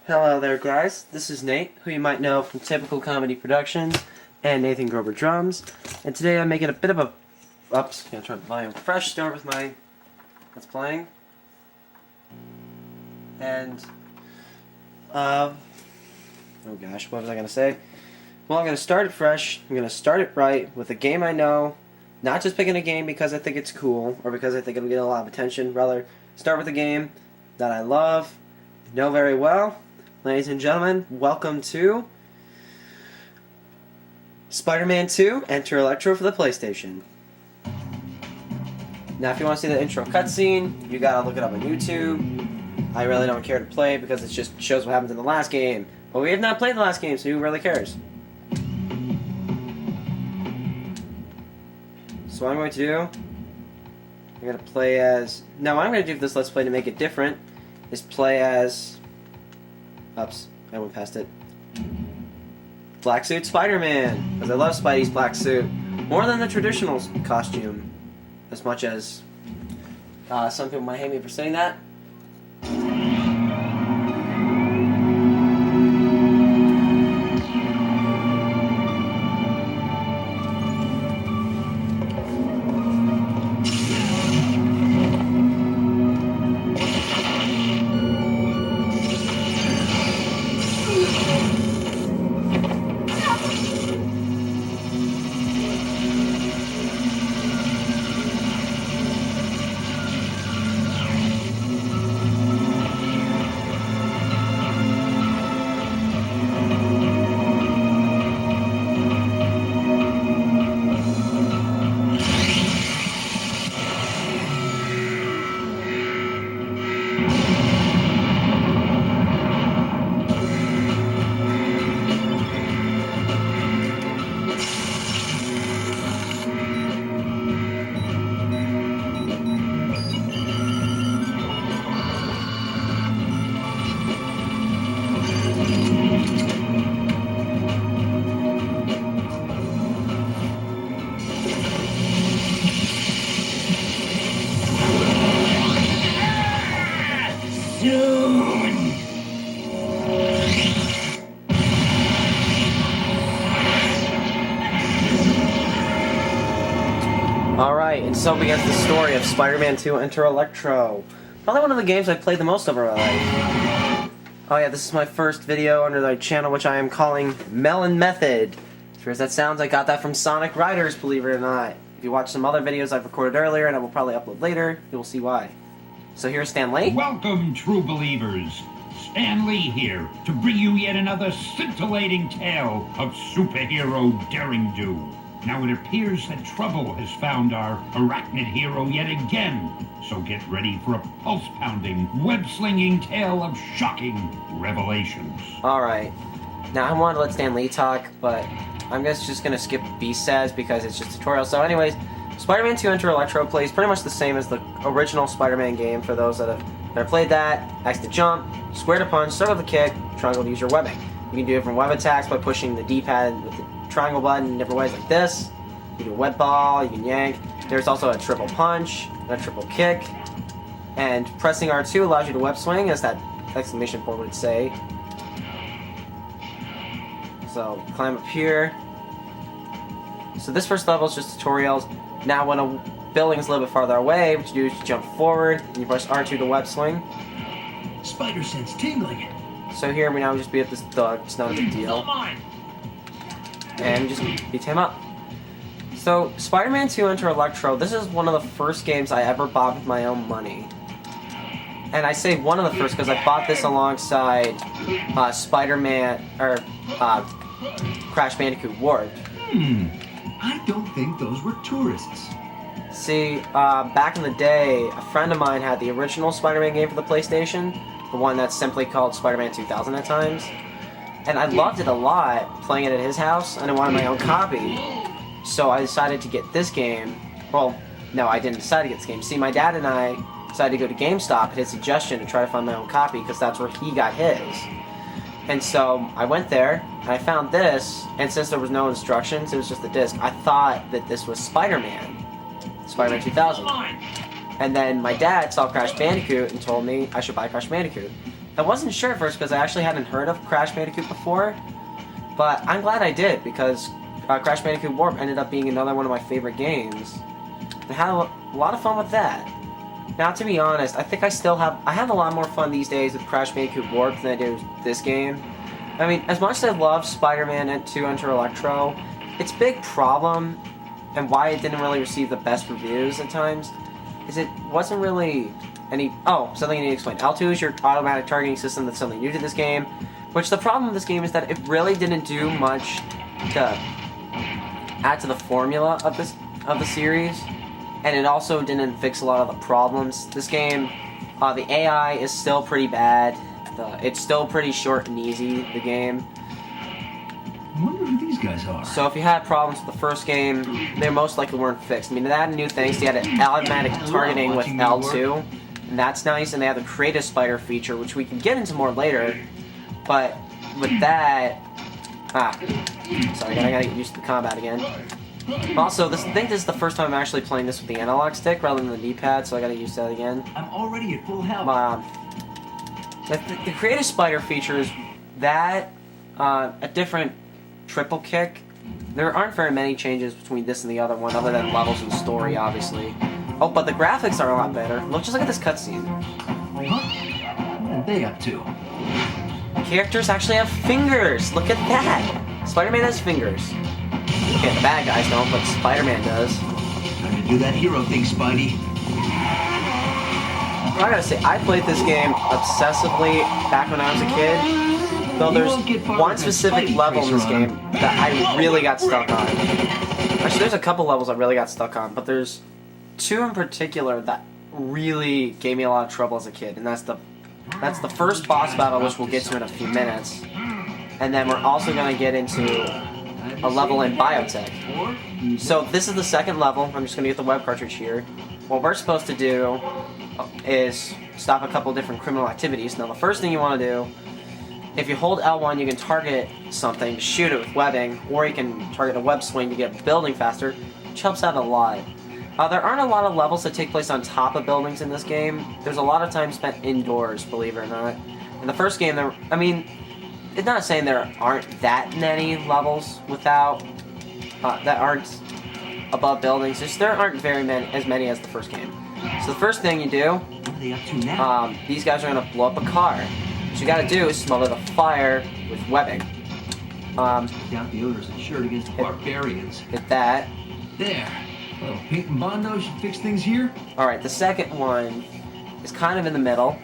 Hello there guys, this is Nate, who you might know from Typical Comedy Productions and Nathan Grover Drums, and today I'm making a bit of a, gonna turn the volume, fresh start with my, what's playing, and, oh gosh, what was I gonna say? Well, I'm gonna start it fresh, I'm gonna start it right, with a game I know, not just picking a game because I think it's cool, or because I think it'll get a lot of attention, rather, start with a game that I love, know very well. Ladies and gentlemen, welcome to Spider-Man 2, Enter Electro for the PlayStation. Now, if you want to see the intro cutscene, you gotta look it up on YouTube. I really don't care to play it because it just shows what happens in the last game. But we have not played the last game, so who really cares? So what I'm going to do, I'm going to play as... Now, what I'm going to do for this Let's Play to make it different is play as... Oops, I went past it. Black Suit Spider-Man, because I love Spidey's black suit more than the traditional costume, as much as some people might hate me for saying that. Alright, and so begins the story of Spider-Man 2 Enter Electro. Probably one of the games I've played the most over my life. Oh yeah, this is my first video under my channel, which I am calling Melon Method. As weird as that sounds, I got that from Sonic Riders, believe it or not. If you watch some other videos I've recorded earlier, and I will probably upload later, you will see why. So here's Stan Lee. Welcome, true believers. Stan Lee here to bring you yet another scintillating tale of superhero daring-do. Now it appears that trouble has found our arachnid hero yet again. So get ready for a pulse-pounding, web-slinging tale of shocking revelations. Alright. Now I wanted to let Stan Lee talk, but I'm just gonna skip B-Sads because it's just a tutorial. So anyways, Spider-Man 2 Enter Electro plays pretty much the same as the original Spider-Man game for those that have never played that. X to jump, square to punch, circle to kick, triangle to use your webbing. You can do different web attacks by pushing the D-pad with the triangle button in different ways like this. You can do a web ball, you can yank. There's also a triple punch, a triple kick, and pressing R2 allows you to web swing, as that exclamation point would say. So, climb up here. So this first level is just tutorials. Now when a building is a little bit farther away, what you do is you jump forward, and you press R2 to web swing. Spider sense tingling. So here we now just beat up this dog, it's not a big deal. And just beat him up. So, Spider-Man 2 Enter Electro, this is one of the first games I ever bought with my own money. And I say one of the first because I bought this alongside Spider-Man, or Crash Bandicoot Warped. I don't think those were tourists. See, back in the day, a friend of mine had the original Spider-Man game for the PlayStation, the one that's simply called Spider-Man 2000 at times. And I loved it a lot, playing it at his house, and I wanted my own copy. So I decided to get this game. Well, no, I didn't decide to get this game. See, my dad and I decided to go to GameStop at his suggestion to try to find my own copy, because that's where he got his. And so I went there, and I found this, and since there was no instructions, it was just the disc, I thought that this was Spider-Man. Spider-Man 2000. And then my dad saw Crash Bandicoot and told me I should buy Crash Bandicoot. I wasn't sure at first because I actually hadn't heard of Crash Bandicoot before, but I'm glad I did because Crash Bandicoot Warp ended up being another one of my favorite games. I had a lot of fun with that. Now, to be honest, I think I have a lot more fun these days with Crash Bandicoot Warp than I do with this game. I mean, as much as I love Spider-Man 2 Enter Electro, its big problem, and why it didn't really receive the best reviews at times, is it wasn't really any... Oh, something I need to explain. L2 is your automatic targeting system. That's something new to this game, which the problem with this game is that it really didn't do much to add to the formula of the series, and it also didn't fix a lot of the problems. This game, the AI is still pretty bad. It's still pretty short and easy, the game. I wonder who these guys are. So if you had problems with the first game, they most likely weren't fixed. I mean, they added new things. They added automatic targeting with L2, and that's nice. And they have the Creative Spider feature, which we can get into more later. But with that... sorry, I gotta get used to the combat again. Also, I think this is the first time I'm actually playing this with the analog stick rather than the D-pad, so I gotta use that again. I'm already at full health. The Creative Spider features that, a different triple kick. There aren't very many changes between this and the other one, other than levels and story, obviously. Oh, but the graphics are a lot better. Just look at this cutscene. Huh? What are they up to? Characters actually have fingers! Look at that! Spider-Man has fingers. Okay, the bad guys don't, but Spider-Man does. Time to do that hero thing, Spidey. I gotta say, I played this game obsessively back when I was a kid. Though there's one specific level in this game that I really got stuck on. Actually, there's a couple levels I really got stuck on, but there's two in particular that really gave me a lot of trouble as a kid, and that's the first boss battle, which we'll get to in a few minutes. And then we're also gonna get into a level in biotech. So this is the second level. I'm just gonna get the web cartridge here. What we're supposed to do is stop a couple different criminal activities. Now, the first thing you want to do, if you hold L1, you can target something, shoot it with webbing, or you can target a web swing to get building faster, which helps out a lot. There aren't a lot of levels that take place on top of buildings in this game. There's a lot of time spent indoors, believe it or not. In the first game, it's not saying there aren't that many levels without that aren't above buildings. There aren't as many as the first game. So the first thing you do, What are they up to now? these guys are gonna blow up a car. What you gotta do is smother the fire with webbing. I doubt the owner's insured against barbarians. Hit that. There. Well, paint and Bondo should fix things here. Alright, the second one is kind of in the middle.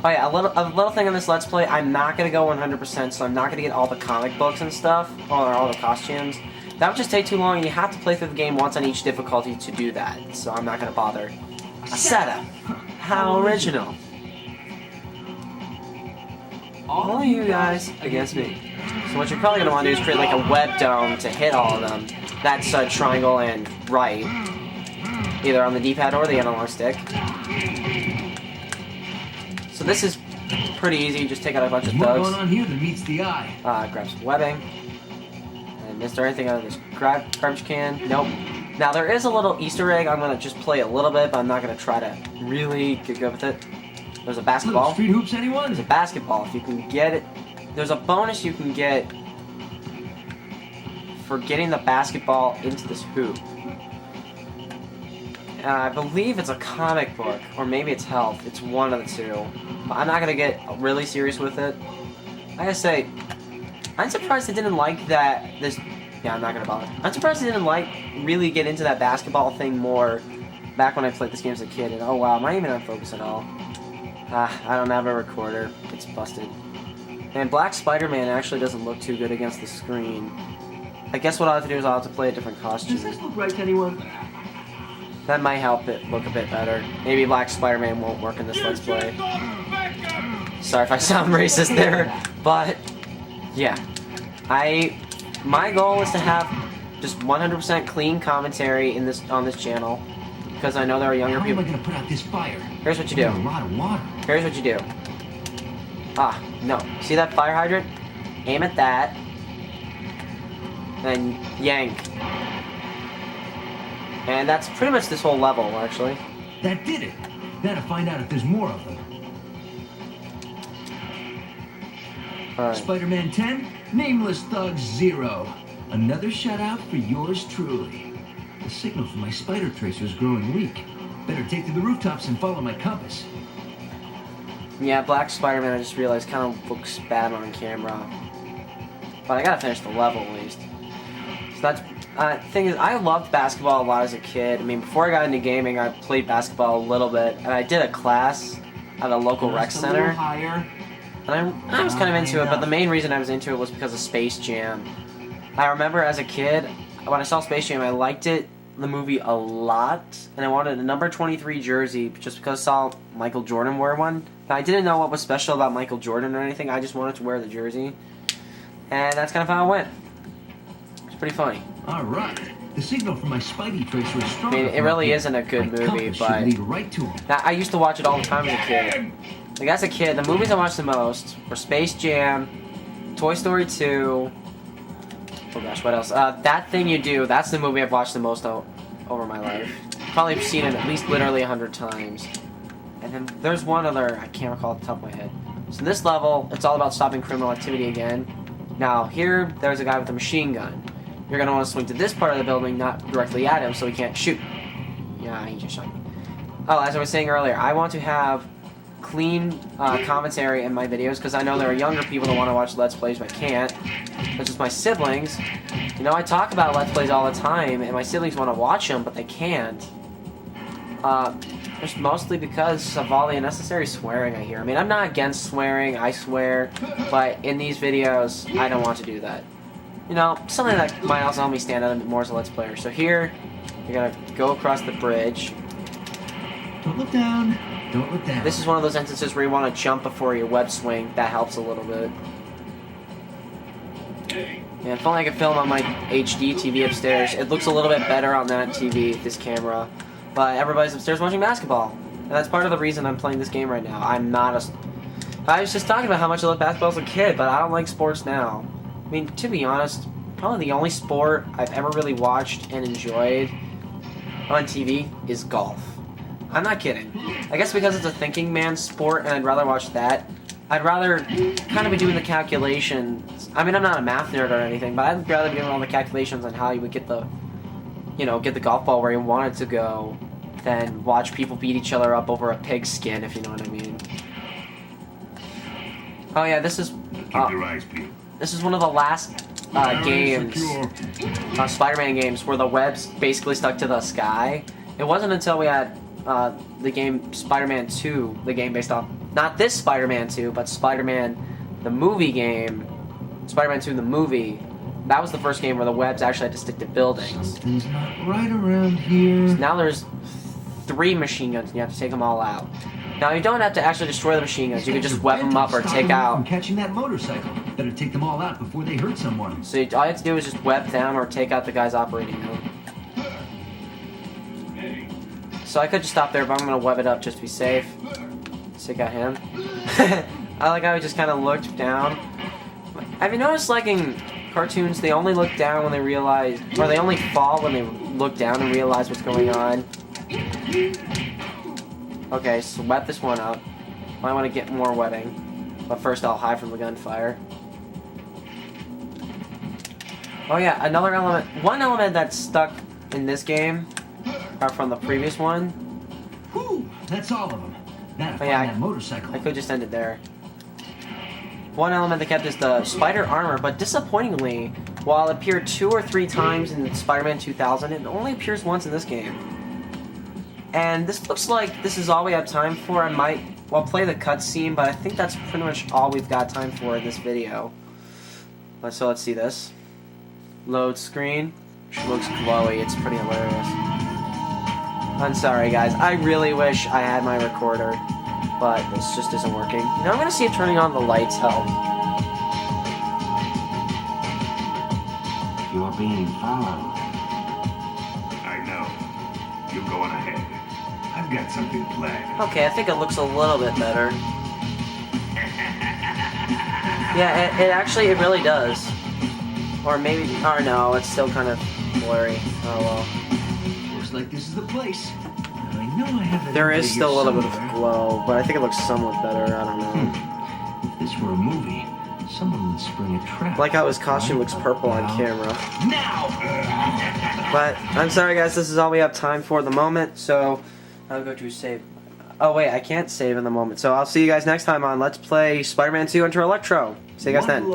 Oh yeah, a little thing on this Let's Play, I'm not gonna go 100%, so I'm not gonna get all the comic books and stuff, or all the costumes. That would just take too long, and you have to play through the game once on each difficulty to do that, so I'm not gonna bother. A setup! How original! All of you guys against me. So what you're probably gonna want to do is create like a web dome to hit all of them. That's triangle and right. Either on the D-pad or the analog stick. So this is pretty easy, just take out a bunch of There's more thugs. going on here than meets the eye. Grab some webbing. And is there anything out of this garbage can? Nope. Now there is a little Easter egg. I'm gonna just play a little bit, but I'm not gonna try to really get good with it. There's a basketball. Little street hoops, anyone? There's a basketball. If you can get it, there's a bonus you can get for getting the basketball into this hoop. I believe it's a comic book, or maybe it's health. It's one of the two. But I'm not gonna get really serious with it. I gotta say, I'm surprised I didn't like that. Yeah, I'm not gonna bother. I'm surprised I didn't really get into that basketball thing more back when I played this game as a kid. And oh wow, am I even on focus at all? I don't have a recorder. It's busted. And Black Spider-Man actually doesn't look too good against the screen. I guess what I'll have to do is I'll have to play a different costume. Does this look right to anyone? That might help it look a bit better. Maybe Black Spider-Man won't work in this Let's Play. Sorry if I sound racist there, but yeah. My goal is to have just 100% clean commentary on this channel, because I know there are younger How people. am I gonna put out this fire? Here's what you do. A lot of water. Here's what you do. No. See that fire hydrant? Aim at that. Then yank. And that's pretty much this whole level, actually. That did it. Now to find out if there's more of them. Alright. Spider-Man 10, Nameless Thug 0. Another shout-out for yours truly. The signal from my spider tracer is growing weak. Better take to the rooftops and follow my compass. Yeah, Black Spider-Man, I just realized, kind of looks bad on camera. But I gotta finish the level at least. So that's... thing is, I loved basketball a lot as a kid. I mean, before I got into gaming, I played basketball a little bit. And I did a class at a local rec center. And I was kind of into it, but the main reason I was into it was because of Space Jam. I remember as a kid, when I saw Space Jam, I liked it, the movie, a lot, and I wanted a number 23 jersey just because I saw Michael Jordan wear one. Now, I didn't know what was special about Michael Jordan or anything, I just wanted to wear the jersey. And that's kind of how it went. It's pretty funny. Alright. The signal from my Spidey tracer is strong. I mean, it really isn't a good movie, but right to him. I used to watch it all the time as a kid. Like, as a kid, the movies I watched the most were Space Jam, Toy Story 2, oh gosh, what else? That Thing You Do, that's the movie I've watched the most over my life. Probably seen it at least literally 100 times. And then there's one other, I can't recall off the top of my head. So in this level, it's all about stopping criminal activity again. Now, here, there's a guy with a machine gun. You're going to want to swing to this part of the building, not directly at him, so he can't shoot. Yeah, he just shot me. Oh, as I was saying earlier, I want to have clean commentary in my videos, because I know there are younger people that want to watch Let's Plays but can't, such as my siblings. You know, I talk about Let's Plays all the time, and my siblings want to watch them, but they can't. Just mostly because of all the unnecessary swearing I hear. I mean, I'm not against swearing, I swear, but in these videos, I don't want to do that. You know, something that might also help me stand out a bit more as a Let's Player. So here, you're gonna go across the bridge. Don't look down. Don't look down. This is one of those instances where you want to jump before your web swing. That helps a little bit. Yeah, if only I could film on my HD TV upstairs. It looks a little bit better on that TV, this camera. But everybody's upstairs watching basketball. And that's part of the reason I'm playing this game right now. I was just talking about how much I loved basketball as a kid, but I don't like sports now. I mean, to be honest, probably the only sport I've ever really watched and enjoyed on TV is golf. I'm not kidding. I guess because it's a thinking man's sport and I'd rather watch that. I'd rather kind of be doing the calculations. I mean, I'm not a math nerd or anything, but I'd rather be doing all the calculations on how you would get the, you know, get the golf ball where you want it to go than watch people beat each other up over a pig skin, if you know what I mean. Oh yeah, this is... Keep your eyes peeled. This is one of the last games, Spider-Man games, where the web's basically stuck to the sky. It wasn't until we had the game Spider-Man 2, the game based on, not this Spider-Man 2, but Spider-Man, the movie game, Spider-Man 2, the movie. That was the first game where the webs actually had to stick to buildings. Something's not right around here. So now there's 3 machine guns, and you have to take them all out. Now, you don't have to actually destroy the machine guns. You can just web them up or take out. From catching that motorcycle. Better take them all out before they hurt someone. So all you have to do is just web them or take out the guys operating them. So I could just stop there, but I'm gonna web it up just to be safe. Take out him. I like how he just kind of looked down. Have you noticed, like in cartoons, they only look down when they realize, or they only fall when they look down and realize what's going on? Okay, so web this one up. Might want to get more webbing. But first I'll hide from the gunfire. Oh yeah, another element. One element that's stuck in this game, apart from the previous one. Whew, that's all of them. Now to Oh, yeah, find that motorcycle. I could just end it there. One element they kept is the spider armor, but disappointingly, while it appeared 2 or 3 times in Spider-Man 2000, it only appears once in this game. And this looks like this is all we have time for. I might, well, play the cutscene, but I think that's pretty much all we've got time for in this video. So let's see this. Load screen. Which looks glowy. It's pretty hilarious. I'm sorry, guys. I really wish I had my recorder, but this just isn't working. You know, I'm gonna see if turning on the lights help. You're being followed. I know. You go on ahead. I've got something planned. Okay, I think it looks a little bit better. Yeah, it really does. Or maybe, or no, it's still kind of blurry. Oh well. Looks like this is the place. I know I have that. There is here still a little bit of somewhere. glow, but I think it looks somewhat better. I don't know. If this were a movie, Someone would spring a trap. Like how his costume looks purple on camera. Now! But I'm sorry guys, this is all we have time for the moment, so I'll go to save. Oh wait, I can't save in the moment, so I'll see you guys next time on Let's Play Spider-Man 2 Enter Electro. See you guys then.